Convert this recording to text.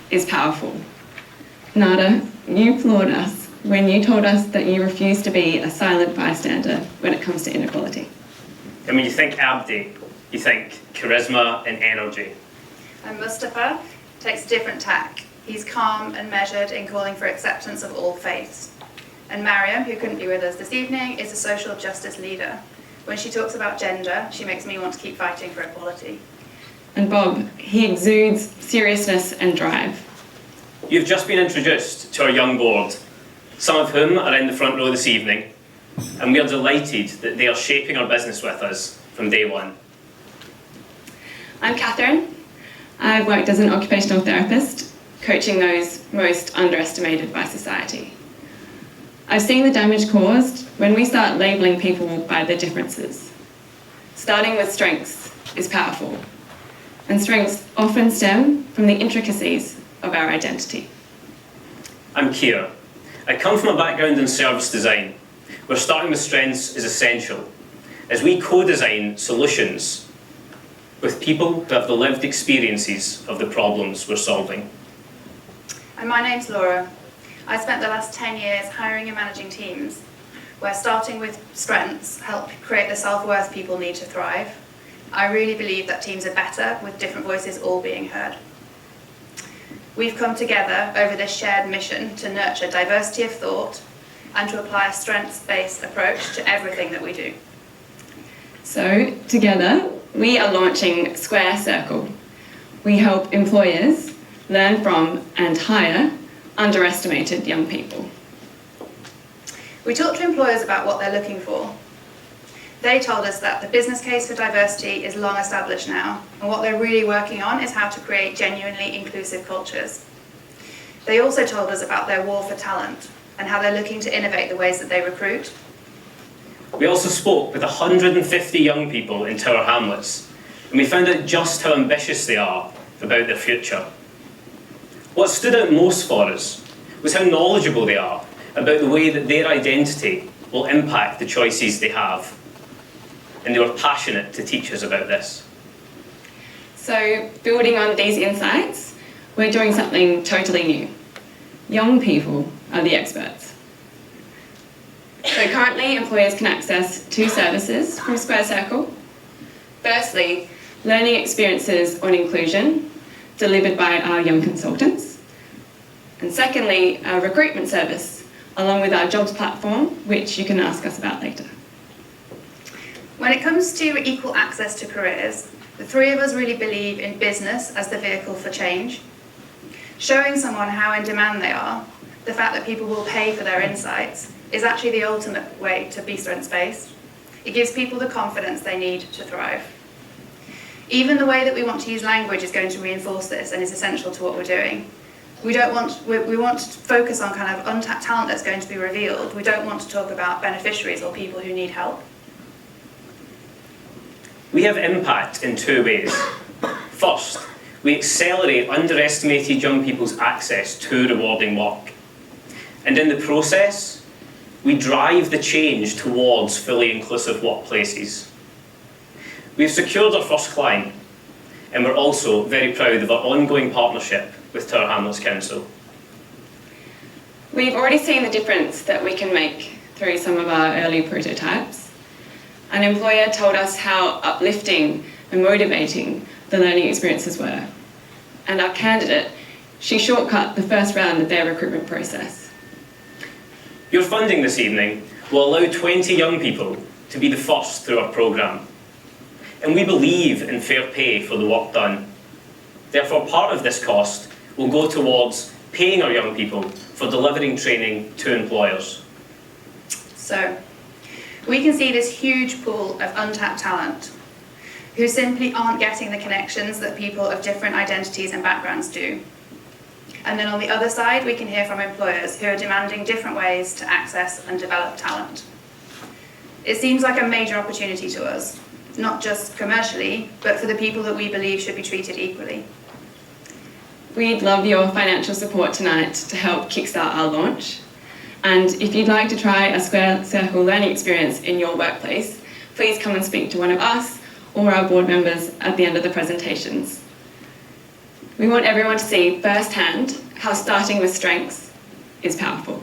is powerful. Nada, you floored us when you told us that you refuse to be a silent bystander when it comes to inequality. And when you think Abdi, you think charisma and energy. And Mustafa takes a different tack. He's calm and measured in calling for acceptance of all faiths. And Mariam, who couldn't be with us this evening, is a social justice leader. When she talks about gender, she makes me want to keep fighting for equality. And Bob, he exudes seriousness and drive. You've just been introduced to our young board, some of whom are in the front row this evening, and we are delighted that they are shaping our business with us from day one. I'm Catherine. I've worked as an occupational therapist, coaching those most underestimated by society. I've seen the damage caused when we start labelling people by their differences. Starting with strengths is powerful, and strengths often stem from the intricacies of our identity. I'm Keir. I come from a background in service design, where starting with strengths is essential, as we co-design solutions with people who have the lived experiences of the problems we're solving. And my name's Laura. I spent the last 10 years hiring and managing teams, where starting with strengths help create the self-worth people need to thrive. I really believe that teams are better with different voices all being heard. We've come together over this shared mission to nurture diversity of thought and to apply a strengths-based approach to everything that we do. So, together, we are launching Square Circle. We help employers learn from and hire underestimated young people. We talked to employers about what they're looking for. They told us that the business case for diversity is long established now, and what they're really working on is how to create genuinely inclusive cultures. They also told us about their war for talent and how they're looking to innovate the ways that they recruit. We also spoke with 150 young people in Tower Hamlets, and we found out just how ambitious they are about their future. What stood out most for us was how knowledgeable they are about the way that their identity will impact the choices they have. And they were passionate to teach us about this. So, building on these insights, we're doing something totally new. Young people are the experts. So currently, employers can access two services from Square Circle. Firstly, learning experiences on inclusion, delivered by our young consultants. And secondly, a recruitment service, along with our jobs platform, which you can ask us about later. When it comes to equal access to careers, the three of us really believe in business as the vehicle for change. Showing someone how in demand they are, the fact that people will pay for their insights, is actually the ultimate way to be strengths-based. It gives people the confidence they need to thrive. Even the way that we want to use language is going to reinforce this and is essential to what we're doing. We want to focus on kind of untapped talent that's going to be revealed. We don't want to talk about beneficiaries or people who need help. We have impact in two ways. First, we accelerate underestimated young people's access to rewarding work. And in the process, we drive the change towards fully inclusive workplaces. We've secured our first client, and we're also very proud of our ongoing partnership with Tower Hamlets Council. We've already seen the difference that we can make through some of our early prototypes. An employer told us how uplifting and motivating the learning experiences were. And our candidate, she shortcut the first round of their recruitment process. Your funding this evening will allow 20 young people to be the first through our programme. And we believe in fair pay for the work done. Therefore, part of this cost will go towards paying our young people for delivering training to employers. So, we can see this huge pool of untapped talent who simply aren't getting the connections that people of different identities and backgrounds do. And then on the other side, we can hear from employers who are demanding different ways to access and develop talent. It seems like a major opportunity to us, not just commercially, but for the people that we believe should be treated equally. We'd love your financial support tonight to help kickstart our launch. And if you'd like to try a Square Circle learning experience in your workplace, please come and speak to one of us or our board members at the end of the presentations. We want everyone to see firsthand how starting with strengths is powerful.